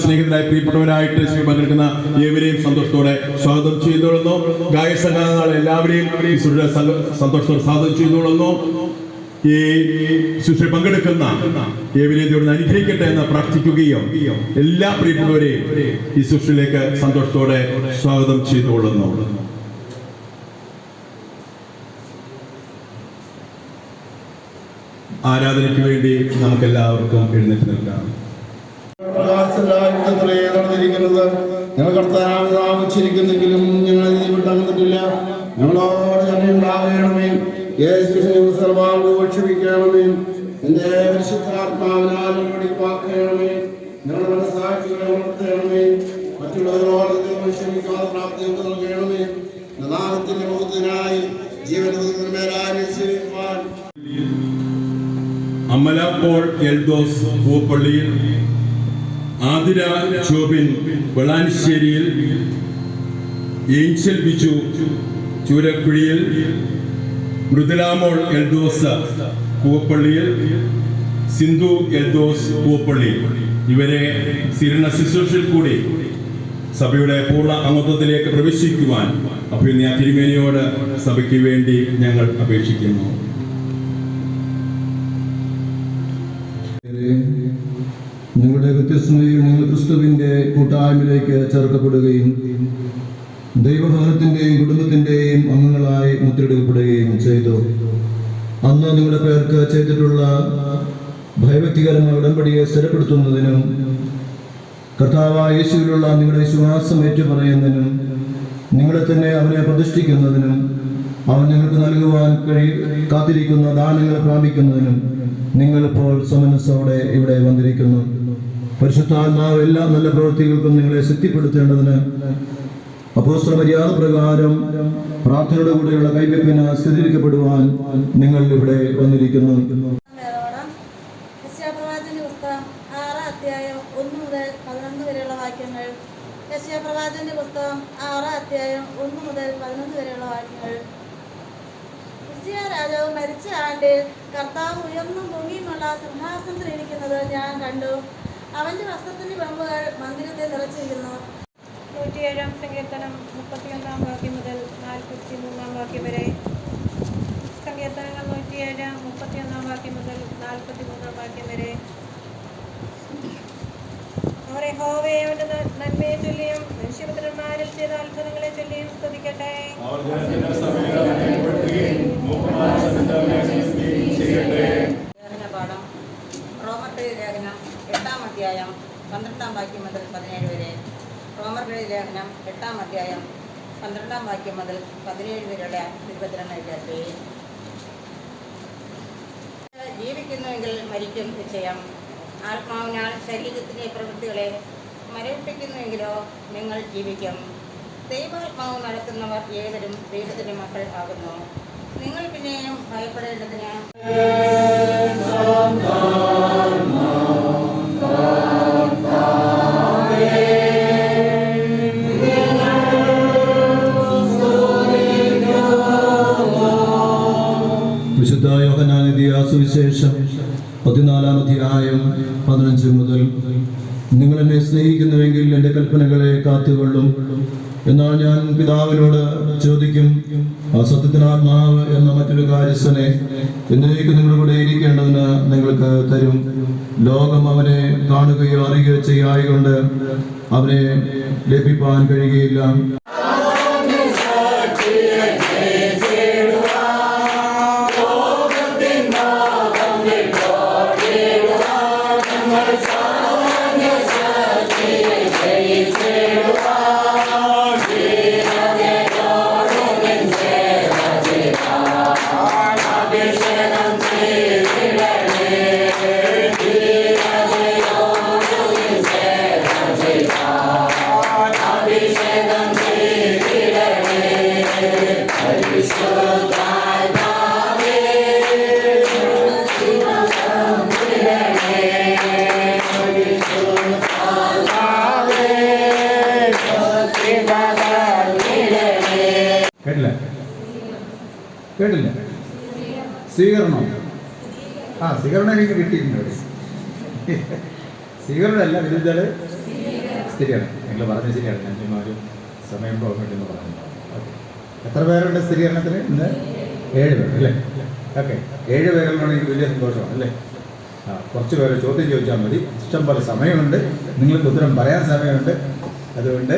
സ്നേഹിതരായ പ്രിയപ്പെട്ടവരായിട്ട് പങ്കെടുക്കുന്ന ഏവരെയും സന്തോഷത്തോടെ സ്വാഗതം ചെയ്തുകൊള്ളുന്നു. ഗായക സംഘങ്ങൾ എല്ലാവരെയും സന്തോഷത്തോടെ സ്വാഗതം ചെയ്തുകൊള്ളുന്നു. ഈ ശുശ്രൂഷ പങ്കെടുക്കുന്ന ഏവരെയും ദൈവം അനുഗ്രഹിക്കട്ടെ എന്ന് പ്രാർത്ഥിക്കുകയും എല്ലാ പ്രിയപ്പെട്ടവരെയും ഈ ശുശ്രൂഷയിലേക്ക് സന്തോഷത്തോടെ സ്വാഗതം ചെയ്തുകൊള്ളുന്നു. ആരാധനയ്ക്ക് വേണ്ടി നമുക്ക് എല്ലാവർക്കും എഴുന്നേറ്റ് നിൽക്കാം. നടന്നിരിക്കുന്നത് ഞങ്ങൾ കർത്താവ് താമസിച്ചിരിക്കുന്നെങ്കിലും ഞങ്ങൾ വിട്ടങ്ങന്നിട്ടില്ല. ഞങ്ങളോട് തന്നെ ഉണ്ടാകണമേ. ക്ഷമിക്കണമേ. എന്റെ പരിശുദ്ധാത്മാവിനാൽ വെടിപ്പാക്കണമേ. ഞങ്ങളുടെ സാക്ഷികളെ വളർത്തണമേ. മറ്റുള്ളവരോട് ക്ഷമിക്കാതെ പ്രാപ്തി നൽകണമേ. നാമത്തിന്റെ മുഖത്തിനായി ജീവനമേലായി സേവിക്കുവാൻ അമല പോൾ എൽദോസ് പൂപ്പള്ളിയിൽ, ആതിര ജോബിൻ വെളാനിശ്ശേരിയിൽ, ഏഞ്ചൽ ബിജു ചൂരക്കുഴിയിൽ, മൃദുലാമോൾ എൽദോസ് പൂപ്പള്ളിയിൽ, സിന്ധു എൽദോസ് പൂപ്പള്ളി ഇവരെ സ്ഥിരണ ശുശ്രൂഷയിൽ കൂടി സഭയുടെ പൂർണ്ണ അംഗത്വത്തിലേക്ക് പ്രവേശിക്കുവാൻ അഭിനന്ദ തിരുമേനിയോട് സഭയ്ക്ക് വേണ്ടി ഞങ്ങൾ അപേക്ഷിക്കുന്നു. നിങ്ങളുടെ വ്യത്യസ്തതയിൽ നിങ്ങൾ ക്രിസ്തുവിന്റെ കൂട്ടായ്മയിലേക്ക് ചേർക്കപ്പെടുകയും ദൈവഭവനത്തിന്റെയും കുടുംബത്തിന്റെയും അംഗങ്ങളായി മുദ്രയിടപ്പെടുകയും ചെയ്തു. അന്ന് നിങ്ങളുടെ പേർക്ക് ചെയ്തിട്ടുള്ള ഭയഭക്തികരമായ ഉടമ്പടിയെ സ്ഥിരപ്പെടുത്തുന്നതിനും കർത്താവായ യേശുവിലുള്ള നിങ്ങളുടെ വിശ്വാസം ഏറ്റുപറയുന്നതിനും നിങ്ങളെ തന്നെ അവനെ പ്രതിഷ്ഠിക്കുന്നതിനും അവൻ നിങ്ങൾക്ക് നൽകുവാൻ കാത്തിരിക്കുന്ന ദാനങ്ങൾ പ്രാപിക്കുന്നതിനും നിങ്ങളിപ്പോൾ സമനസ്സോടെ ഇവിടെ വന്നിരിക്കുന്നു. പരിശുദ്ധാത്മാവ് എല്ലാ നല്ല പ്രവൃത്തികൾക്കും നിങ്ങളെ ശക്തിപ്പെടുത്തേണ്ടതിന് അപ്പോസ്തല മര്യാദ പ്രകാരം പ്രാർത്ഥനയുടെ കൂടെയുള്ള കൈവെപ്പിന് സ്ഥിരീകരിക്കപ്പെടുവാൻ നിങ്ങൾ ഇവിടെ വന്നിരിക്കുന്നു. യശയ്യാപ്രവാചകന്റെ പുസ്തകം 6 അധ്യായം 1 മുതൽ 11 വരെയുള്ള വാക്യങ്ങൾ. ഉസ്സിയ രാജാവ് മരിച്ച ആണ്ടിൽ കർത്താവ് ഉയർന്നും പൊങ്ങിയുമുള്ള സിംഹാസനത്തിൽ ഇരിക്കുന്നത് ഞാൻ കണ്ടു. അവന്റെ വസ്ത്രത്തിന്റെ പമ്പുകൾ മന്ദിരത്തെ നിറച്ചിരിക്കുന്നു. 107 സങ്കീർത്തനം 31 വാക്യം മുതൽ 43 വാക്യം വരെ. സങ്കീർത്തനങ്ങൾ 107 31 വാക്യം മുതൽ 43 വാക്യം വരെ. അവർ യഹോവയുടെ നന്മയെ ചൊല്ലിയും മനുഷ്യപുത്രന്മാരിൽ ചെയ്ത അത്ഭുതങ്ങളെ ചൊല്ലിയും സ്തുതിക്കട്ടെ. പാഠം റോമർക്കെഴുതിയ ലേഖനം 8-ാം അധ്യായം 12-ാം വാക്യം മുതൽ 17 വരെ. റോമർക്കെഴുതിയ ലേഖനം 8-ാം അധ്യായം 12-ാം വാക്യം മുതൽ 17 വരെയുള്ള വിഭജനം എഴുതട്ടെ. ജീവിക്കുന്നുവെങ്കിൽ മരിക്കും നിശ്ചയം. ആത്മാവിനാൽ ശരീരത്തിൻ്റെ പ്രവൃത്തികളെ മരവിപ്പിക്കുന്നുവെങ്കിലോ നിങ്ങൾ ജീവിക്കും. ദൈവാത്മാവ് നടത്തുന്നവർ ഏവരും ദൈവത്തിൻ്റെ മക്കൾ ആകുന്നു. നിങ്ങൾ പിന്നെയും ഭയപ്പെടേണ്ടതിന് വിശുദ്ധ യോഹന്നാൻ എഴുതിയ സുവിശേഷം 14-ാം അധ്യായം 15 മുതൽ. നിങ്ങൾ എന്നെ സ്നേഹിക്കുന്നുവെങ്കിൽ എൻ്റെ കൽപ്പനകളെ കാത്തുകൊള്ളും. എന്നാൽ ഞാൻ പിതാവിനോട് ചോദിക്കും, ആ സത്യത്തിനാത്മാവ് എന്ന മറ്റൊരു കാര്യസ്ഥനെ എന്നേക്കും നിങ്ങളുടെ കൂടെ ഇരിക്കേണ്ടതിന് നിങ്ങൾക്ക് തരും. ലോകം അവനെ കാണുകയോ അറിയുകയോ ചെയ്യായകൊണ്ട് അവനെ ലഭിപ്പാൻ കഴിയുകയില്ല. കേട്ടില്ല? സ്വീകരണം. സ്വീകരണം എനിക്ക് കിട്ടിയിട്ടുണ്ട്. സ്വീകരണമല്ല, വിരുദ്ധ സ്ഥിരീകരണം. നിങ്ങൾ പറഞ്ഞ ശരിയാണ്. ഞാൻ ചുമ്മാ ഒരു സമയം പോകാൻ വേണ്ടി ഒന്ന് പറഞ്ഞു. ഓക്കെ, എത്ര പേരുണ്ട് സ്ഥിരീകരണത്തിന്? ഇന്ന് 7 പേർ അല്ലേ? ഓക്കെ, 7 പേരുള്ളതാണ് എനിക്ക് വലിയ സന്തോഷമാണ് അല്ലേ? കുറച്ച് പേര് ചോദ്യം ചോദിച്ചാൽ മതി. ഇഷ്ടം പോലെ സമയമുണ്ട്, നിങ്ങൾക്ക് ഉത്തരം പറയാൻ സമയമുണ്ട്. അതുകൊണ്ട്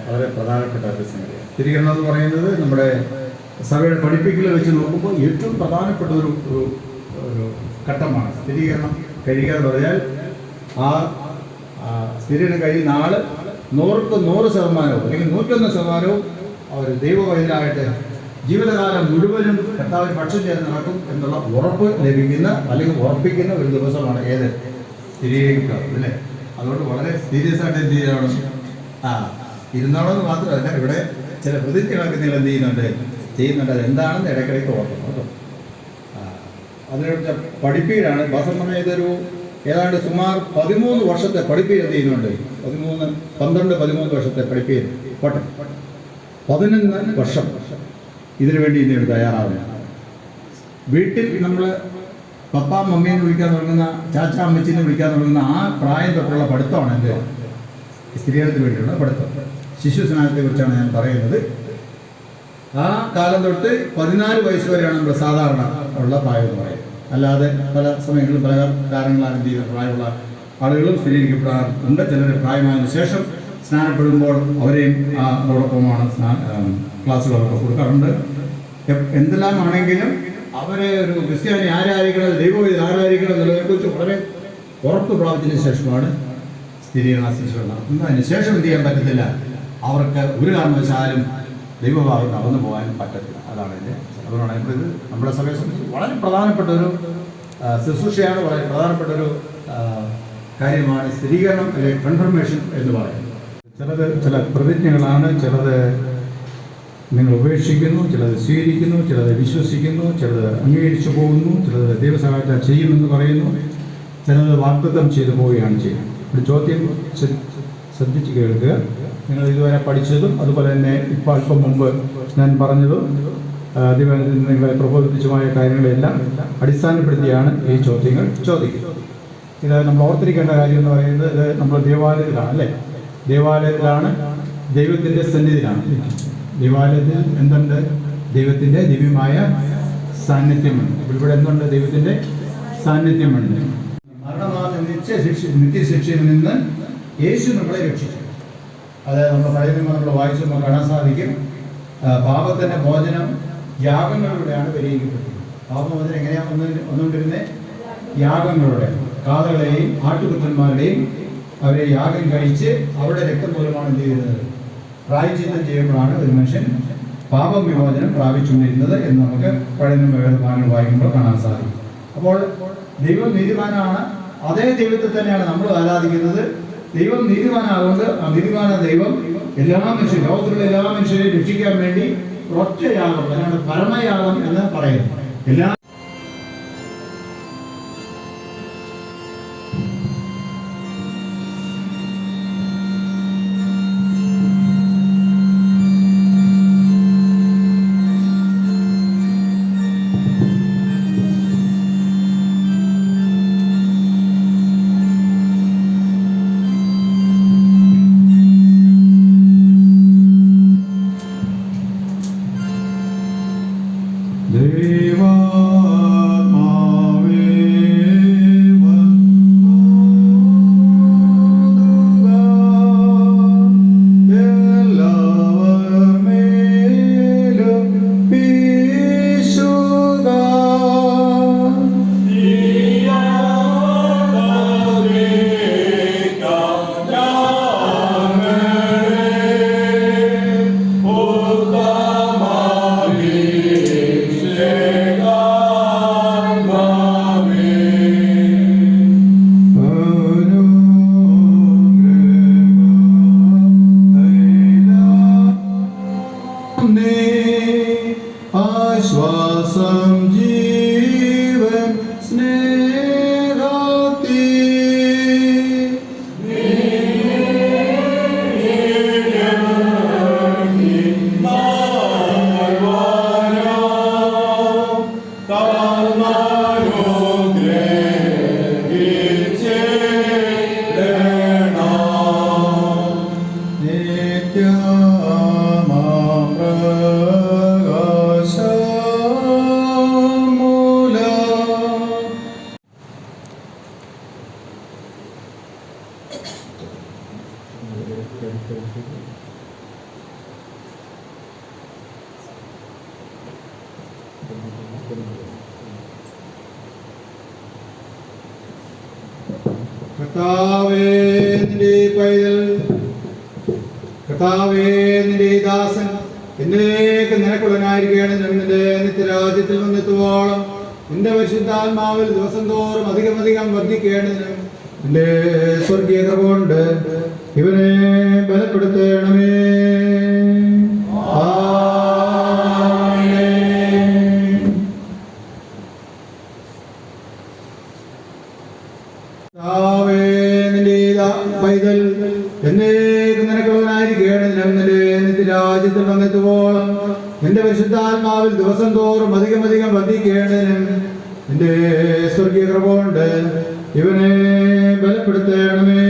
വളരെ പ്രധാനപ്പെട്ട ഒരു സംഗതിയാണ് സ്ഥിരീകരണം എന്ന് പറയുന്നത്. നമ്മുടെ സഭയുടെ പഠിപ്പിക്കൽ വെച്ച് നോക്കുമ്പോൾ ഏറ്റവും പ്രധാനപ്പെട്ട ഒരു ഘട്ടമാണ് സ്ഥിരീകരണം കഴിയുക എന്ന് പറഞ്ഞാൽ. ആ സ്ഥിരീകരണം കഴിയുന്ന ആൾ 100% അല്ലെങ്കിൽ 101% അവർ ദൈവവൈദ്യരായിട്ട് ജീവിതകാലം മുഴുവനും കർത്താവിന് പക്ഷം ചേർന്ന് നടക്കും എന്നുള്ള ഉറപ്പ് ലഭിക്കുന്ന അല്ലെങ്കിൽ ഉറപ്പിക്കുന്ന ഒരു ദിവസമാണ് ഏത്? സ്ഥിരീകരിക്കുക അല്ലേ? അതുകൊണ്ട് വളരെ സീരിയസ് ആയിട്ട് എന്ത് ചെയ്യണം, ഇരുന്നോളെന്ന് മാത്രമല്ല, ഇവിടെ ചില പ്രതിജ്ഞകളൊക്കെ നിങ്ങൾ എന്ത് ചെയ്യുന്നുണ്ട്. അത് എന്താണെന്ന് ഇടയ്ക്കിടയ്ക്ക് ഓർക്കണം കേട്ടോ. അതിനെക്കുറിച്ച് പഠിപ്പീരാണ് ബസമ്മ. ഇതൊരു ഏതാണ്ട് സുമാർ 13 വർഷത്തെ പഠിപ്പീര് എന്ത് ചെയ്യുന്നുണ്ട്. 12-13 വർഷത്തെ പഠിപ്പീര് പോട്ടെ, 11 വർഷം ഇതിനു വേണ്ടി ഇനി തയ്യാറാവുക. വീട്ടിൽ നമ്മൾ പപ്പ മമ്മീന്ന് വിളിക്കാൻ തുടങ്ങുന്ന, ചാച്ച അമ്മച്ചിന്ന് വിളിക്കാൻ തുടങ്ങുന്ന ആ പ്രായം തൊട്ടുള്ള പഠിത്തമാണ് എൻ്റെ സ്ത്രീകൾക്ക് വേണ്ടിയുള്ള പഠിത്തം. ശിശു സ്നാനത്തെ കുറിച്ചാണ് ഞാൻ പറയുന്നത്. ആ കാലം തൊട്ട് 14 വയസ്സ് വരെയാണ് നമ്മൾ സാധാരണ ഉള്ള പ്രായം എന്ന് പറയുന്നത്. അല്ലാതെ പല സമയങ്ങളിലും പല കാരണങ്ങളാണ് എന്ത് ചെയ്യുന്ന പ്രായമുള്ള ആളുകളും സ്ഥിരീകരിക്കപ്പെടാറുണ്ട്. ചിലർ പ്രായമായതിനു ശേഷം സ്നാനപ്പെടുമ്പോൾ അവരെയും അതോടൊപ്പമാണ് ക്ലാസ്സുകളൊക്കെ കൊടുക്കാറുണ്ട്. എന്തെല്ലാമാണെങ്കിലും അവരെ ഒരു ക്രിസ്ത്യാനി ആരായിരിക്കണം, ദൈവവിധി ആരായിരിക്കണം എന്നുള്ളതിനെക്കുറിച്ച് വളരെ ഉറപ്പ് പ്രാപിച്ചതിന് ശേഷമാണ് സ്ഥിരീകരണ ശുശ്രൂഷ നടത്തുന്നത്. അതിന് ശേഷം എന്ത് ചെയ്യാൻ പറ്റത്തില്ല, അവർക്ക് ഒരു കാരണവശാലും ദൈവഭാവം നടന്നു പോകാൻ പറ്റത്തില്ല. അതാണ് എൻ്റെ. അതുകൊണ്ടാണ് ഇപ്പോൾ ഇത് നമ്മുടെ സഭയെ സംബന്ധിച്ച് വളരെ പ്രധാനപ്പെട്ട ഒരു ശുശ്രൂഷയാണ്, വളരെ പ്രധാനപ്പെട്ട ഒരു കാര്യമാണ് സ്ഥിരീകരണം അല്ലെങ്കിൽ കൺഫർമേഷൻ എന്ന് പറയുന്നത്. ചില പ്രതിജ്ഞകളാണ്. ചിലത് നിങ്ങൾ ഉപേക്ഷിക്കുന്നു, ചിലത് സ്വീകരിക്കുന്നു, ചിലത് വിശ്വസിക്കുന്നു, ചിലത് അംഗീകരിച്ചു പോകുന്നു, ചിലത് ദൈവസഹായത്താൽ ചെയ്യുമെന്ന് പറയുന്നു, ചിലത് വാഗ്ദത്തം ചെയ്തു പോവുകയാണ് ചെയ്യുന്നത്. ഒരു ചോദ്യം ശ്രദ്ധിച്ച് കേൾക്കുക. നിങ്ങൾ ഇതുവരെ പഠിച്ചതും അതുപോലെ തന്നെ ഇപ്പോൾ അല്പം മുമ്പ് ഞാൻ പറഞ്ഞതും നിങ്ങളെ പ്രബോധിപ്പിച്ചുമായ കാര്യങ്ങളെല്ലാം അടിസ്ഥാനപ്പെടുത്തിയാണ് ഈ ചോദ്യങ്ങൾ ചോദിക്കുന്നത്. ഇത് നമ്മൾ ഓർത്തിരിക്കേണ്ട കാര്യം എന്ന് പറയുന്നത്, ഇത് നമ്മൾ ദേവാലയത്തിലാണ് അല്ലേ, ദേവാലയത്തിലാണ്, ദൈവത്തിൻ്റെ സന്നിധിയിലാണ്. ദേവാലയത്തിൽ എന്തുണ്ട്? ദൈവത്തിൻ്റെ ദിവ്യമായ സാന്നിധ്യമുണ്ട്. ഇവിടെ എന്തുണ്ട്? ദൈവത്തിൻ്റെ സാന്നിധ്യമുണ്ട്. മരണമാകുന്ന നിത്യശിക്ഷയിൽ നിന്ന് യേശു നമ്മളെ രക്ഷിച്ചു. അതായത് നമ്മൾ പഴയ നിയമം നമ്മൾ വായിച്ചു നമുക്ക് കാണാൻ സാധിക്കും. പാപത്തിൻ്റെ മോചനം യാഗങ്ങളിലൂടെയാണ് പരിഹരിക്കപ്പെട്ടത്. പാപമോചനം എങ്ങനെയാണ് വന്നുകൊണ്ടിരുന്നത്? യാഗങ്ങളുടെ കാളകളെയും ആട്ടുകുട്ടന്മാരുടെയും അവരെ യാഗം കഴിച്ച് അവരുടെ രക്തം മൂലമാണ് എന്ത് ചെയ്യുന്നത്? പ്രായശ്ചിത്തം ചെയ്യുമ്പോഴാണ് ഒരു മനുഷ്യൻ പാപവിമോചനം പ്രാപിച്ചുകൊണ്ടിരുന്നത് എന്ന് നമുക്ക് പഴയ വേദഭാഗങ്ങൾ വായിക്കുമ്പോൾ കാണാൻ സാധിക്കും. അപ്പോൾ ദൈവം നീതിമാനാണ്. അതേ ദൈവത്തെ തന്നെയാണ് നമ്മൾ ആരാധിക്കുന്നത്. ദൈവം നീതിമാനാകൊണ്ട് ആ നീതിമാന ദൈവം എല്ലാ മനുഷ്യരും, ലോകത്തിലുള്ള എല്ലാ മനുഷ്യരെയും രക്ഷിക്കാൻ വേണ്ടി ഒറ്റ യാഗം, അതിനാണ് പരമയാഗം എന്ന് പറയുന്നത്. എല്ലാ ആശ്വാസം ജീവൻ സ്നേഹത്തി കർത്താവേ നിന്റെ പൈതൽ, കർത്താവേ നിന്റെ ദാസൻ എന്നേക്ക് നിനക്കുള്ളനായിരിക്കുകയാണ്. നിന്റെ നിത്യരാജ്യത്തിൽ വന്നെത്തുവോളം നിന്റെ പരിശുദ്ധാത്മാവിൽ ദിവസം തോറും അധികം വർദ്ധിക്കേണ്ടതിനും നിന്റെ സ്വർഗീയ കൃപ കൊണ്ട് ഇവനെ ബലപ്പെടുത്തണമേ. ആമേൻ. കർത്താവേ, നിന്റെ പൈതൽ എന്നേക്കും നിനക്കുള്ളവനായിരിക്കണം. നിന്റെ നിത്യരാജ്യത്തിൽ വന്നെത്തുവോളം നിന്റെ പരിശുദ്ധാത്മാവിൽ ദിവസം തോറും അധികം വർദ്ധിക്കേണ്ടതിനും നിന്റെ സ്വർഗീയ കൃപ കൊണ്ട് ഇവനെ ബലപ്പെടുത്തണമേ.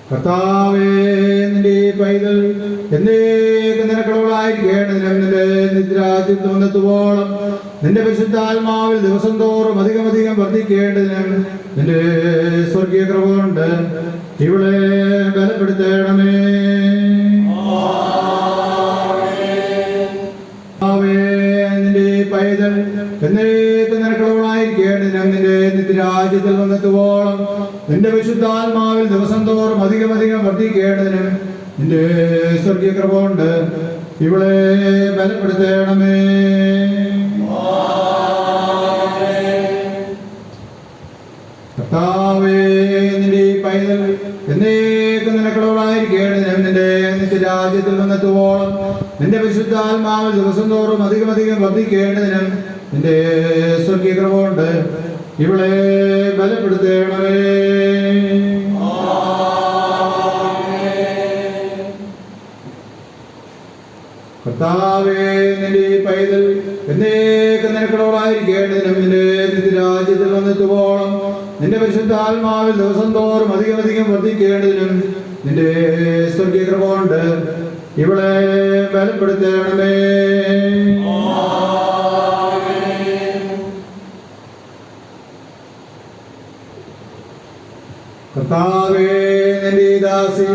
കർത്താവേ, നിന്റെ പൈതൽ എന്നേക്കും നിനക്കുള്ളവളായിരിക്കണം. നിന്റെ നിത്യരാജ്യത്തിൽ വന്നെത്തുവോളം നിന്റെ പരിശുദ്ധാത്മാവിൽ ദിവസം തോറും അധികം വർദ്ധിക്കേണ്ടതിനും നിന്റെ സ്വർഗീയ കൃപ കൊണ്ട് ഇവളെ ബലപ്പെടുത്തണമേ. നിന്റെ പൈതൽ എന്നേക്കും നിനക്കുള്ളവളായിരിക്കണം. നിന്റെ നിത്യരാജ്യത്തിൽ വന്നെത്തുവോളം നിന്റെ വിശുദ്ധാത്മാവിൽ ദിവസം തോറും അധികം വർദ്ധിക്കേണ്ടതിനും നിന്റെ സ്വർഗീയ കൃപ കൊണ്ട് ഇവളെ ബലപ്പെടുത്തണമേ. കർത്താവേ, നിന്റെ പൈതൽ എന്നേക്കും നിനക്കുള്ളവളായിരിക്കണം. നിന്റെ നിത്യരാജ്യത്തിൽ വന്നെത്തുവോളം നിന്റെ വിശുദ്ധാത്മാവിൽ ദിവസം തോറും അധികം വർദ്ധിക്കേണ്ടതിനും നിന്റെ സ്വർഗീയ കൃപ കൊണ്ട് ഇവളെ ബലപ്പെടുത്തണമേ. കർത്താവേ, നിന്റെ പൈതൽ എന്നേക്കും നിനക്കുള്ളവളായിരിക്കണം. നിന്റെ നിത്യരാജ്യത്തിൽ വന്നെത്തുവോളം നിന്റെ പരിശുദ്ധാത്മാവിൽ ദിവസം തോറും അധികം വർദ്ധിക്കേണ്ടതിനും നിന്റെ സ്വർഗീയ കൃപ കൊണ്ട് ഇവളെ ബലപ്പെടുത്തണമേ. കർത്താവേ, നിന്റെ ദാസി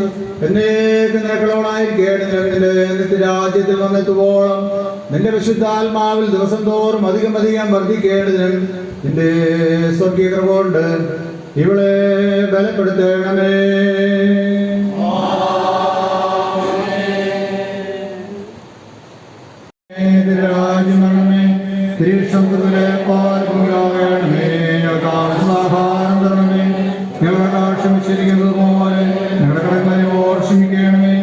എന്നേക്കും നിനക്കുള്ളവളായിരിക്കണം. നിന്റെ നിത്യരാജ്യത്തിൽ വന്നെത്തുവോളം നിന്റെ വിശുദ്ധാത്മാവിൽ ദിവസം തോറും അധികം വർദ്ധിക്കേണ്ടതിനും നിന്റെ സ്വർഗീയ കൃപ കൊണ്ട് ഇവളെ ബലപ്പെടുത്തണമേ. രാജ്യമേ തിരുഷംഗത്തിലെ പാൽപുരാകണമേ. ആഹാരം തരണമേ. ഞങ്ങളുടെ ക്ഷമിച്ചിരിക്കുന്നത് പോലെ ഞങ്ങളുടെ കടങ്ങളെ ക്ഷമിക്കണമേ.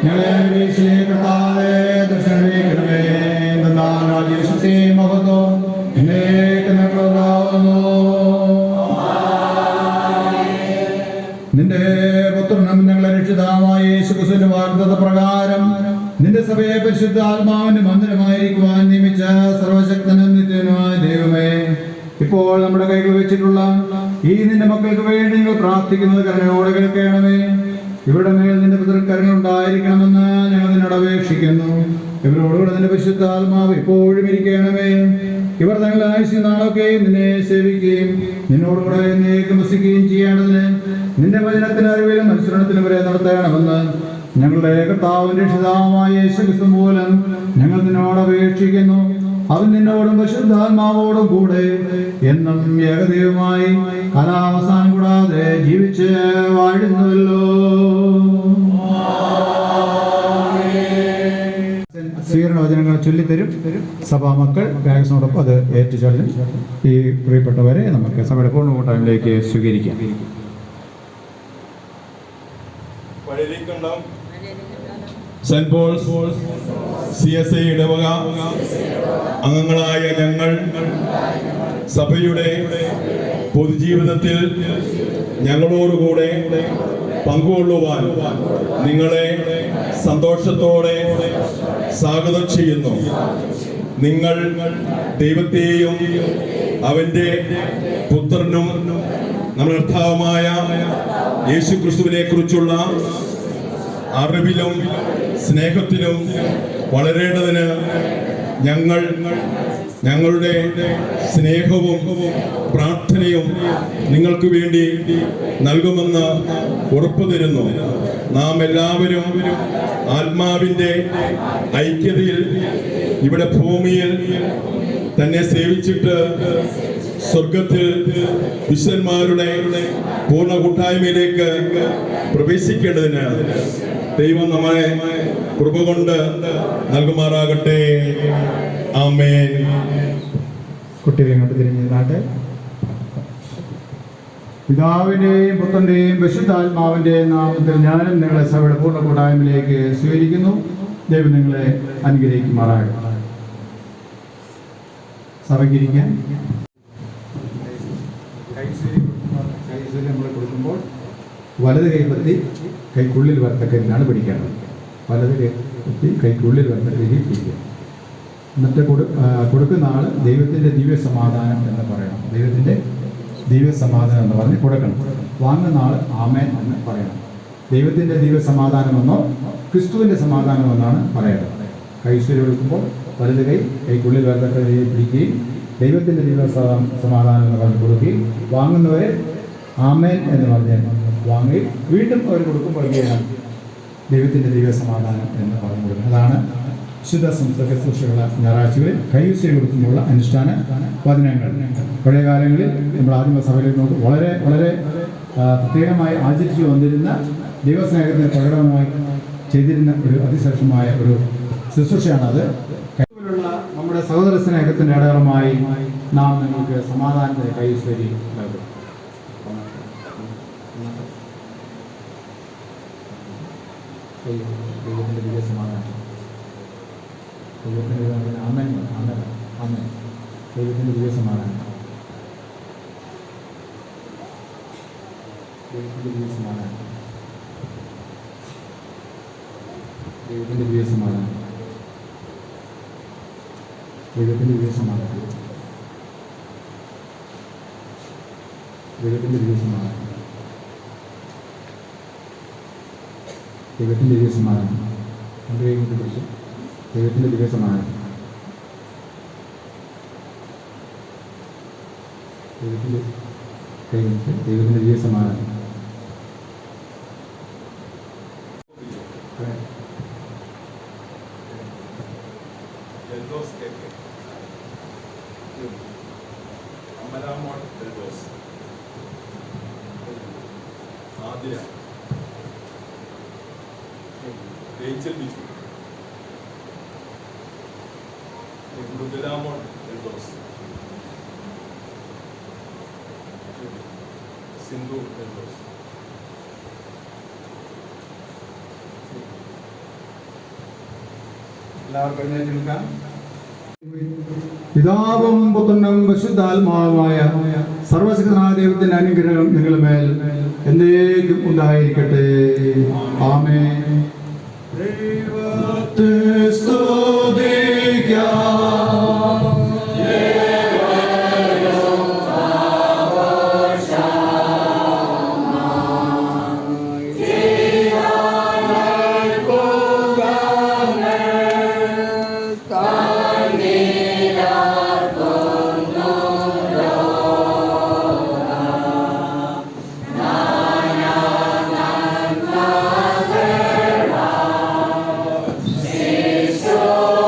ഞങ്ങളെ വീശിലേക്ക് കർത്താവേ ദർശനമേ. മഹത്വം നിന്റെ പുത്രനും ഞങ്ങളെ രക്ഷിതാവായ യേശുക്രിസ്തുവിന്റെ വാഗ്ദത്ത പ്രകാരം നിന്റെ സഭയെ പരിശുദ്ധാത്മാവിന്റെ മന്ദിരമായിരിക്കുവാൻ നിയമിച്ച സർവശക്തനും നിത്യനുമായ ദൈവമേ, ഇപ്പോൾ നമ്മുടെ കൈകൾ വെച്ചിട്ടുള്ള ഈ നിന്റെ മക്കൾക്ക് വേണ്ടി നിങ്ങൾ പ്രാർത്ഥിക്കുന്നത് കരുണയോടെ കേൾക്കണമേ. ഇവരുടെ മേൽ നിന്റെ പിതൃക്കരുണ ഉണ്ടായിരിക്കണമെന്ന് ഞങ്ങൾ നിന്നോട് അപേക്ഷിക്കുന്നു. ഇവരോടുകൂടെ നിന്റെ പരിശുദ്ധാത്മാവ് എപ്പോഴും ഇരിക്കണമേ. ഇവർ തങ്ങളുടെ ആയുഷ്യ നാളൊക്കെ നിന്നെ സേവിക്കുകയും നിന്നോടുകൂടെ എന്നേക്കും വസിക്കുകയും ചെയ്യേണ്ടതിന് നിന്റെ വചനത്തിന് അറിവിലും അനുസരണത്തിനും വരെ നടത്തണമെന്ന് ഞങ്ങളുടെ കർത്താവിന്റെ രക്ഷിതാവായ യേശുക്രിസ്തു മൂലം ഞങ്ങൾ നിന്നോട് അപേക്ഷിക്കുന്നു. അവൻ നിന്നോടും പരിശുദ്ധാത്മാവോടും കൂടെ എന്നും ഏകദൈവമായി കാലാവസാനം കൂടാതെ ജീവിച്ച് വാഴുന്നുവല്ലോ. സ്വീകരണ വചനങ്ങൾ ചൊല്ലിത്തരും സഭാമക്കൾ ബാഗ്സിനോടൊപ്പം അത് ഏറ്റുചൊല്ലും. ഈ പ്രിയപ്പെട്ടവരെ നമുക്ക് സഭയുടെ പൂർണ്ണ കൂട്ടായ്മയിലേക്ക് സ്വീകരിക്കാം. സെന്റ് പോൾസ് CSI ഇടവക അംഗങ്ങളായ ഞങ്ങൾ സഭയുടെ പൊതുജീവിതത്തിൽ ഞങ്ങളോടുകൂടെ പങ്കുകൊള്ളുവാൻ നിങ്ങളെ സന്തോഷത്തോടെ സ്വാഗതം ചെയ്യുന്നു. നിങ്ങൾ ദൈവത്തെയും അവന്റെ പുത്രനും നമ്മുടെ കർത്താവുമായ യേശുക്രിസ്തുവിനെ കുറിച്ചുള്ള അറിവിലും സ്നേഹത്തിലും വളരേണ്ടതിന് ഞങ്ങൾ ഞങ്ങളുടെ സ്നേഹവും പ്രാർത്ഥനയും നിങ്ങൾക്ക് വേണ്ടി നൽകുമെന്ന് ഉറപ്പു തരുന്നു. നാം എല്ലാവരും ആത്മാവിൻ്റെ ഐക്യതയിൽ ഇവിടെ ഭൂമിയിൽ തന്നെ സേവിച്ചിട്ട് സ്വർഗത്തിൽ വിശുദ്ധന്മാരുടെ പൂർണ്ണ കൂട്ടായ്മയിലേക്ക് പ്രവേശിക്കേണ്ടതിന് ദൈവം നമ്മളെ കൃപ കൊണ്ട് നൽകുമാറാകട്ടെ. ആമേൻ. കുട്ടികൾ ഇങ്ങോട്ട് തിരിഞ്ഞിരുന്നാട്ടെ. പിതാവിൻ്റെയും പുത്രൻ്റെയും പരിശുദ്ധാത്മാവിൻ്റെയും നാമത്തിൽ ഞാനും നിങ്ങളെ സഭയുടെ പൂർണ്ണ കൂട്ടായ്മയിലേക്ക് സ്വീകരിക്കുന്നു. ദൈവം നിങ്ങളെ അനുഗ്രഹിക്കുമാറാകട്ടെ. സഭയ്ക്കിരിക്കാൻ കൈസൂരി നമ്മൾ കൊടുക്കുമ്പോൾ വലത് കൈപ്പത്തി കൈക്കുള്ളിൽ വരത്തക്കരിലാണ് പിടിക്കേണ്ടത്. വലത് കൈപ്പത്തി കൈക്കുള്ളിൽ വരത്തക്കരിയിൽ പിടിക്കുക. എന്നിട്ട് കൊടുക്കുന്ന ആൾ ദൈവത്തിൻ്റെ ദിവ്യ സമാധാനം എന്ന് പറയണം. ദൈവത്തിൻ്റെ ദിവ്യ സമാധാനം എന്ന് പറഞ്ഞ് കൊടുക്കണം. വാങ്ങുന്ന ആൾ ആമേൻ എന്ന് പറയണം. ദൈവത്തിൻ്റെ ദിവ്യ സമാധാനമെന്നോ ക്രിസ്തുവിൻ്റെ സമാധാനമെന്നാണ് പറയേണ്ടത്. കൈശ്വരി കൊടുക്കുമ്പോൾ വലത് കൈക്കുള്ളിൽ വരത്തക്കരിയിൽ പിടിക്കുകയും ദൈവത്തിൻ്റെ ദിവ്യ സമാധാനം എന്ന് പറഞ്ഞ് കൊടുക്കുകയും വാങ്ങുന്നവരെ ആമേൻ എന്ന് പറഞ്ഞ് വാങ്ങി വീണ്ടും അവർ കൊടുക്കുമ്പോൾ ദൈവത്തിൻ്റെ ദിവ്യ സമാധാനം എന്ന് പറഞ്ഞു കൊടുക്കുന്നത്. അതാണ് വിശുദ്ധ സംസ്കൃത ശുശ്രൂഷകൾ ഞായറാഴ്ചകളിൽ കൈശ്വരി കൊടുക്കുമ്പോഴുള്ള അനുഷ്ഠാന വചനങ്ങൾ. പഴയ കാലങ്ങളിൽ നമ്മൾ ആദിമ സഭയിൽ നോക്കും വളരെ വളരെ പ്രത്യേകമായി ആചരിച്ചു വന്നിരുന്ന ദൈവസ്നേഹത്തിന് പ്രകടനമായി ചെയ്തിരുന്ന ഒരു അതിശ്രേഷ്ഠമായ ഒരു ശുശ്രൂഷയാണത്. കൈയിലുള്ള നമ്മുടെ സഹോദര സ്നേഹത്തിൻ്റെ അടയാളമായി നാം നിങ്ങൾക്ക് സമാധാനത്തെ കൈശ്വരി നൽകും. ദൈവത്തിൻ്റെ ദിവ്യ സമാധാനം. ദൈവത്തിൻ്റെ ആമേൻ ആമേൻ ആമേൻ. ദൈവത്തിൻ്റെ ദിവ്യ സമാധാനം. ദൈവത്തിൻ്റെ ദിവ്യ സമാധാനം. ദൈവത്തിൻ്റെ ദിവ്യ സമാധാനം. ദൈവത്തിൻ്റെ ദിവ്യ സമാധാനം. ദൈവത്തിൻ്റെ ദിവ്യ സമാധാനം. ദൈവത്തിൻ്റെ ദിവ്യ സമാധാനം. ദൈവത്തിൻ്റെ ദിവ്യ സമാധാനം. ദൈവത്തിൻ്റെ ദിവ്യ സമാധാനം. സിന്ധു എല്ലാവർക്കും എഴുന്നേറ്റ് നിൽക്കാം. പിതാവും പുത്രനും പരിശുദ്ധാത്മാവുമായ സർവശക്തനായ ദൈവത്തിന്റെ അനുഗ്രഹം നിങ്ങളുടെ മേൽ എന്നേക്കും ഉണ്ടായിരിക്കട്ടെ. ആമേൻ. ദൈവത്തെ സ്തുതിക്കാം. So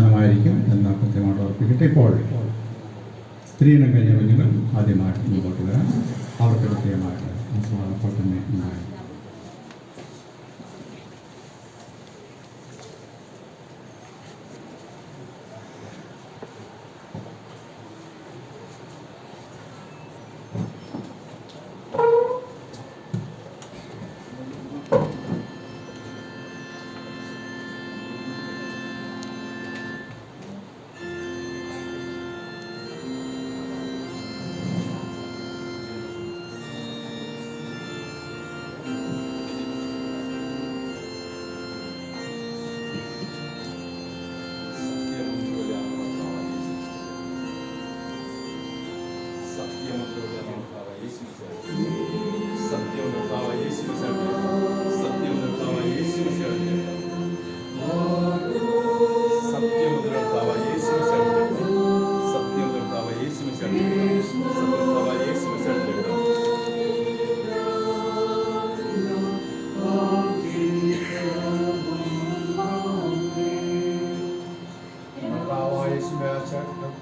അവസാനമായിരിക്കും എന്ന് കൃത്യമായിട്ട് ഉറപ്പിക്കട്ടെ. ഇപ്പോൾ സ്ത്രീയിനം കഴിഞ്ഞ കുഞ്ഞുങ്ങൾ ആദ്യമായിട്ട് മുമ്പോട്ട് വരാം. അവർക്ക് പ്രത്യേകമായിട്ട് ആസ്വാദനം അപ്പോൾ തന്നെ ഉണ്ടാകും.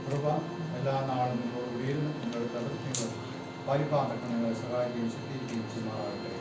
കൃപ എല്ലാ നാളും നിങ്ങളോട് വീരുന്നു. നിങ്ങളുടെ തലത്തിൽ പാലിപ്പാതൊക്കെ നിങ്ങളെ സഹായിക്കുകയും ശക്തിക്കുകയും ചെയ്യുമാറാകട്ടെ.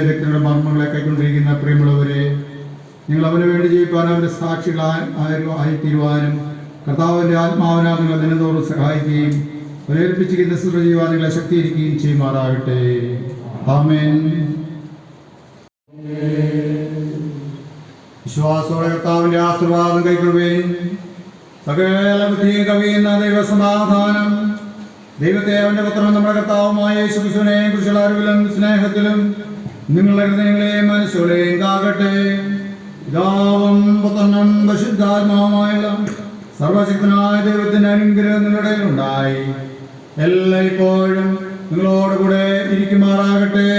രക്തങ്ങളുടെ മർമ്മങ്ങളെ കൈക്കൊണ്ടിരിക്കുന്ന പ്രിയമുള്ളവരെ, നിങ്ങൾ അവന് വേണ്ടി ജീവിപ്പാൻ അവന്റെ സാക്ഷികളായിത്തീരുവാനും കർത്താവിന്റെ ആത്മാവിനാൽ നിങ്ങൾ ദിനംതോറും സഹായിക്കുകയും അവരേൽപ്പിച്ചിരിക്കുന്ന ശുശ്രൂഷ ചെയ്യുവാൻ നിങ്ങളെ ശക്തീകരിക്കുകയും ചെയ്യുമാറാകട്ടെ. ആമേൻ. വിശ്വാസത്തോടെ കർത്താവിന്റെ ആശീർവാദം കൈക്കൊള്ളുകയും സകല ബുദ്ധിയും കവിയുന്ന ദൈവസമാധാനം ദൈവത്തെ അവന്റെ പുത്രനും നമ്മുടെ കർത്താവുമായ യേശുക്രിസ്തുവിനെ കുറിച്ചുള്ള അറിവിലും സ്നേഹത്തിലും നിങ്ങളുടെ ഹൃദയങ്ങളെയും മനസ്സുകളെയും കാകട്ടെ. പിതാവും പുത്രനും പരിശുദ്ധാത്മാവുമായുള്ള സർവശക്തനായ ദൈവത്തിന്റെ അനുഗ്രഹം നിങ്ങളുടെ ഉണ്ടായി എല്ലായ്പ്പോഴും നിങ്ങളോടുകൂടെ ഇരിക്കുമാറാകട്ടെ.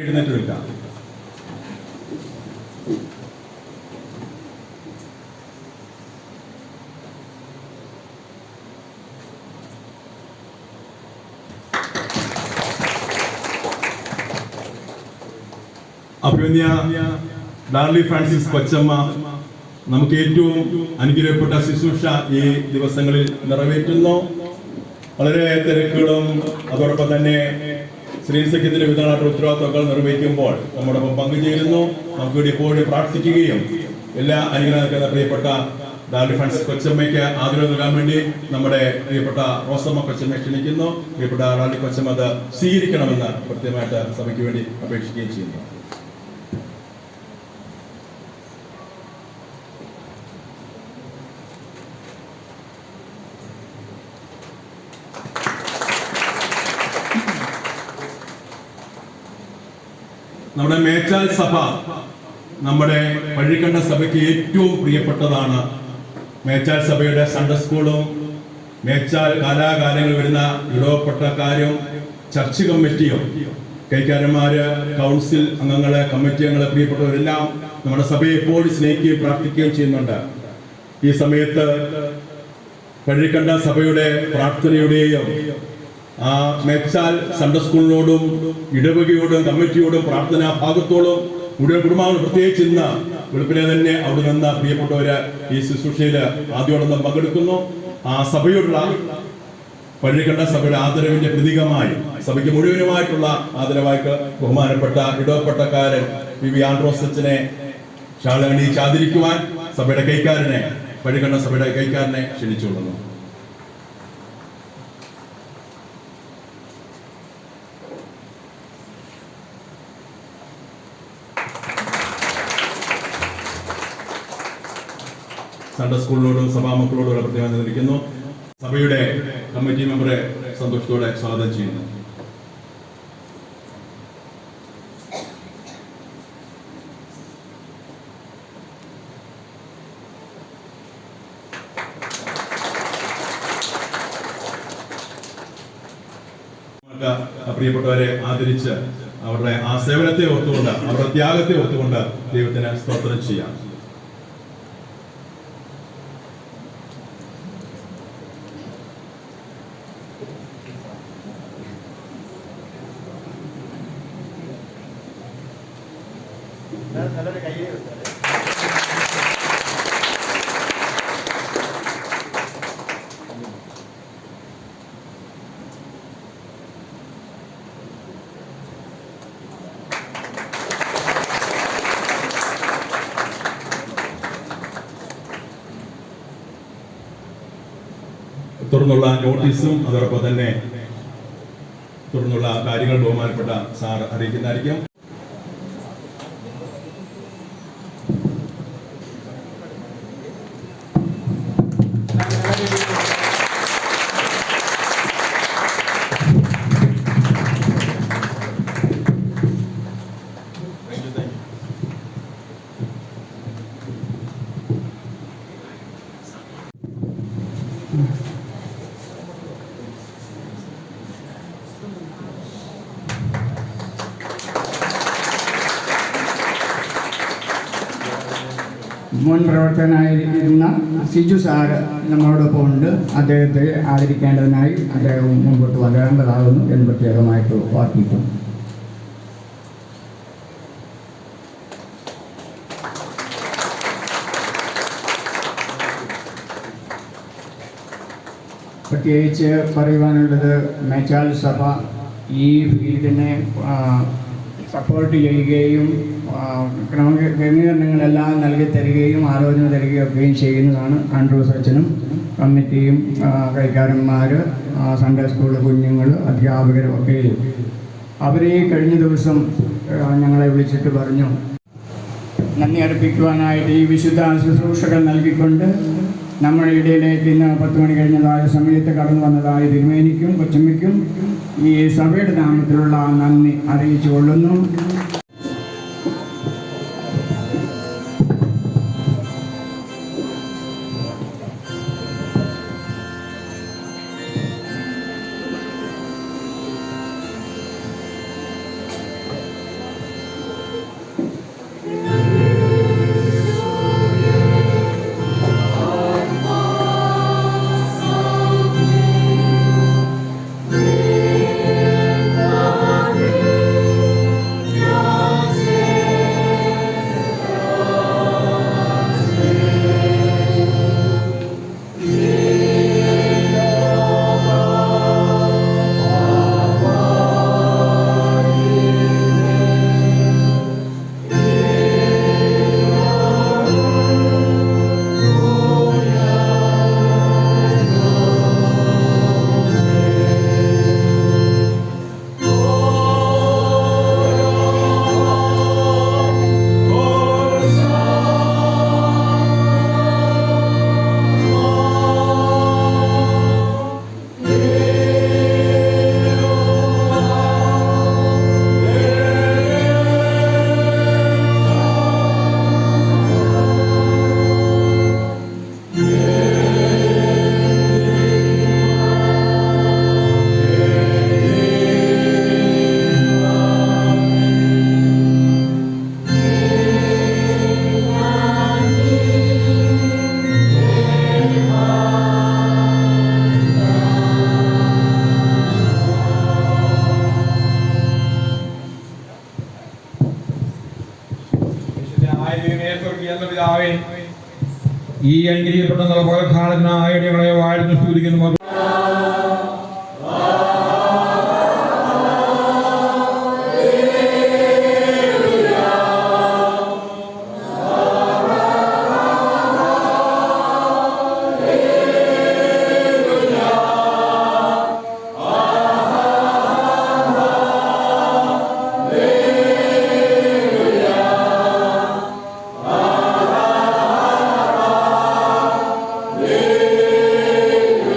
എഴുന്നേറ്റ് നിൽക്കാം. അഭിമന്യ ഡാർലി ഫ്രാൻസിസ് കൊച്ചമ്മ നമുക്ക് ഏറ്റവും അനുഗ്രഹപ്പെട്ട ശുശ്രൂഷ ഈ ദിവസങ്ങളിൽ നിറവേറ്റുന്നു. വളരെ തിരക്കുകളും അതോടൊപ്പം തന്നെ ശ്രീസഖ്യത്തിന്റെ വിതരണ ഉത്തരവാദിത്വങ്ങൾ നിർവഹിക്കുമ്പോൾ നമ്മോടൊപ്പം പങ്കുചേരുന്നു. നമുക്ക് വേണ്ടി എപ്പോഴും പ്രാർത്ഥിക്കുകയും എല്ലാ അനുഗ്രഹം നൽകുന്ന പ്രിയപ്പെട്ട ഡാർലി ഫ്രാൻസിസ് കൊച്ചമ്മയ്ക്ക് ആദരവ് നൽകാൻ വേണ്ടി നമ്മുടെ പ്രിയപ്പെട്ട റോസമ്മ കൊച്ചമ്മയെ ക്ഷണിക്കുന്നു. പ്രിയപ്പെട്ട ഡാർലി കൊച്ചമ്മ അത് സ്വീകരിക്കണമെന്ന് കൃത്യമായിട്ട് സഭയ്ക്ക് വേണ്ടി അപേക്ഷിക്കുകയും ചെയ്യുന്നു. നമ്മുടെ മേച്ചാൽ സഭ നമ്മുടെ പള്ളിക്കണ്ട സഭയ്ക്ക് ഏറ്റവും പ്രിയപ്പെട്ടതാണ്. മേച്ചാൽ സഭയുടെ സൺഡേ സ്കൂളും മേച്ചാൽ കാലാകാലങ്ങളിൽ വരുന്ന ഇടവപ്പെട്ടക്കാരും ചർച്ച് കമ്മിറ്റിയും കൈക്കാരന്മാര് കൗൺസിൽ അംഗങ്ങളെ കമ്മിറ്റി അംഗങ്ങളെ പ്രിയപ്പെട്ടവരെല്ലാം നമ്മുടെ സഭയെ എപ്പോഴും സ്നേഹിക്കുകയും പ്രാർത്ഥിക്കുകയും ചെയ്യുന്നുണ്ട്. ഈ സമയത്ത് പള്ളിക്കണ്ട സഭയുടെ പ്രാർത്ഥനയുടെയും ആ മേച്ചാൽ സൺഡേ സ്കൂളിനോടും ഇടവകയോടും കമ്മിറ്റിയോടും പ്രാർത്ഥനാ ഭാഗത്തോടും മുഴുവൻ കുടുംബങ്ങളും പ്രത്യേകിച്ച് ഇന്ന് വെളുപ്പിനെ തന്നെ അവിടെ നിന്ന് പ്രിയപ്പെട്ടവര് ഈ ശുശ്രൂഷയിൽ ആദ്യോടൊന്നും പങ്കെടുക്കുന്നു. ആ സഭയോടുള്ള പള്ളിക്കണ്ട സഭയുടെ ആദരവിന്റെ പ്രതീകമായി സഭയ്ക്ക് മുഴുവനുമായിട്ടുള്ള ആദരവായിട്ട് ബഹുമാനപ്പെട്ട ഇടവപ്പെട്ടക്കാരൻ വി ആൻഡ്രോസ് അച്ഛനെ ഷാളണിയിച്ച് ആദരിക്കുവാൻ സഭയുടെ കൈക്കാരനെ പള്ളിക്കണ്ട സഭയുടെ കൈക്കാരനെ ക്ഷണിച്ചുകൊള്ളുന്നു. സൺഡേ സ്കൂളിനോടും സഭാമക്കളോടും പ്രത്യേകം നിർവഹിക്കുന്നു. സഭയുടെ കമ്മിറ്റി മെമ്പറെ സന്തോഷത്തോടെ സ്വാഗതം ചെയ്യുന്നു. പ്രിയപ്പെട്ടവരെ ആദരിച്ച് അവരുടെ ആ സേവനത്തെ ഓർത്തുകൊണ്ട് അവരുടെ ത്യാഗത്തെ ഓർത്തുകൊണ്ട് ദൈവത്തിന് സ്തോത്രം ചെയ്യാം. നല്ലൊരു കൈ തുടർന്നുള്ള നോട്ടീസും അതോടൊപ്പം തന്നെ തുടർന്നുള്ള കാര്യങ്ങൾ ബഹുമാനപ്പെട്ട സാർ അറിയിക്കുന്നതായിരിക്കും. മുൻ പ്രവർത്തകനായിരിക്കുന്ന സിജു സാറ് നമ്മളോടൊപ്പം ഉണ്ട്. അദ്ദേഹത്തെ ആദരിക്കേണ്ടതിനായി അദ്ദേഹം മുമ്പോട്ട് വരേണ്ടതാകുന്നു എന്ന് പ്രത്യേകമായിട്ട് ഓർപ്പിക്കും. പ്രത്യേകിച്ച് പറയുവാനുള്ളത് മേച്ചാൽ സഭ ഈ ഫീൽഡിനെ സപ്പോർട്ട് ചെയ്യുകയും ക്രമീകരണങ്ങളെല്ലാം നൽകി തരികയും ആലോചന തരികയൊക്കെയും ചെയ്യുന്നതാണ് ആൻഡ്രൂസ് അച്ഛനും കമ്മിറ്റിയും കൈക്കാരന്മാർ സൺഡേ സ്കൂൾ കുഞ്ഞുങ്ങൾ അധ്യാപകരും ഒക്കെയും. അവർ ഈ കഴിഞ്ഞ ദിവസം ഞങ്ങളെ വിളിച്ചിട്ട് പറഞ്ഞു നന്ദി അർപ്പിക്കുവാനായിട്ട് ഈ വിശുദ്ധ ശുശ്രൂഷകൾ നൽകിക്കൊണ്ട് നമ്മുടെ ഇടയിലേക്ക് ഇന്ന് 10 മണി കഴിഞ്ഞതായ സമയത്ത് കടന്നു വന്നതായ തിരുമേനിക്കും കൊച്ചമ്മയ്ക്കും ഈ സഭയുടെ നാമത്തിലുള്ള നന്ദി അറിയിച്ചു കൊള്ളുന്നു. ഈ അനുഗ്രഹിക്കപ്പെട്ട പകൽക്കാലത്തിനായി ഞങ്ങളെ വാഴ്ന്നു സ്തുതിക്കുന്നു.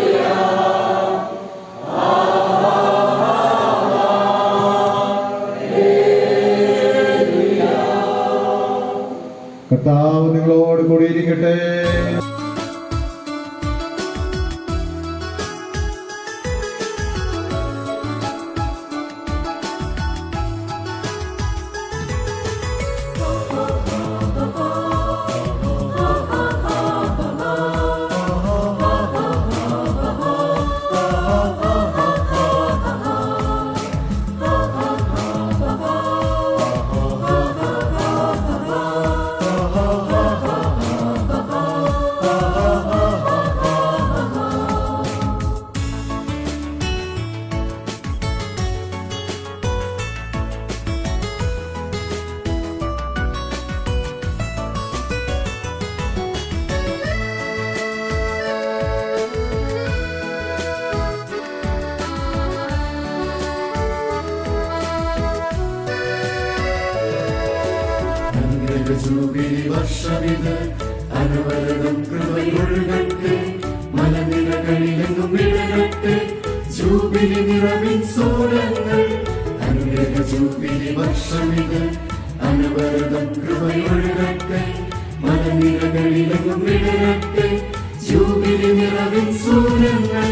Hallelujah. ജൂബിലി വർഷമിത് അനവരതം കൃപയൊഴുകട്ടെ മലനിരകളിലെങ്ങും വിടരട്ടെ ജൂബിലി നിറവിൻ സൂരങ്ങൾ അനുഗ്രഹ ജൂബിലി വർഷമിത് അനവരതം കൃപയൊഴുകട്ടെ മലനിരകളിലെങ്ങും വിടരട്ടെ ജൂബിലി നിറവിൻ സൂരങ്ങൾ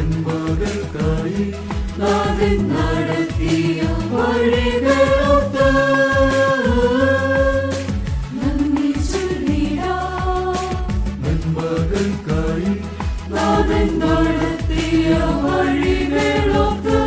നന്മകൾക്കായി നാഥൻ നടത്തിയ വഴികളൊത്ത് നന്മകൾക്കായി നാഥൻ നടത്തിയ വഴികളൊത്ത്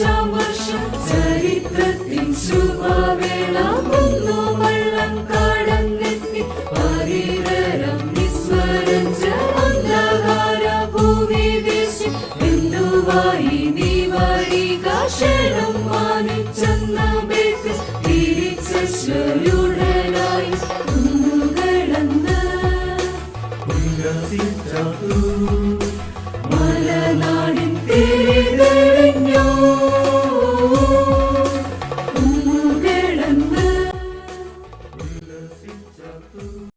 ാം വർഷം ചരിത്രത്തിൻ ശുഭവേള മുള്ളം കടന്നെത്തി പരീരം നിസ്വരഞ്ച അന്ധകാര ഭൂമി ദേശി ബിന്ദുവായി നീ വരിക ക്ഷണം മാനിച്ചെന്ന ബേക്ക് തിരിച്ചുടനായി കുന്നുകളന്ന് മലനാടിൻ തിരിതെളിഞ്ഞു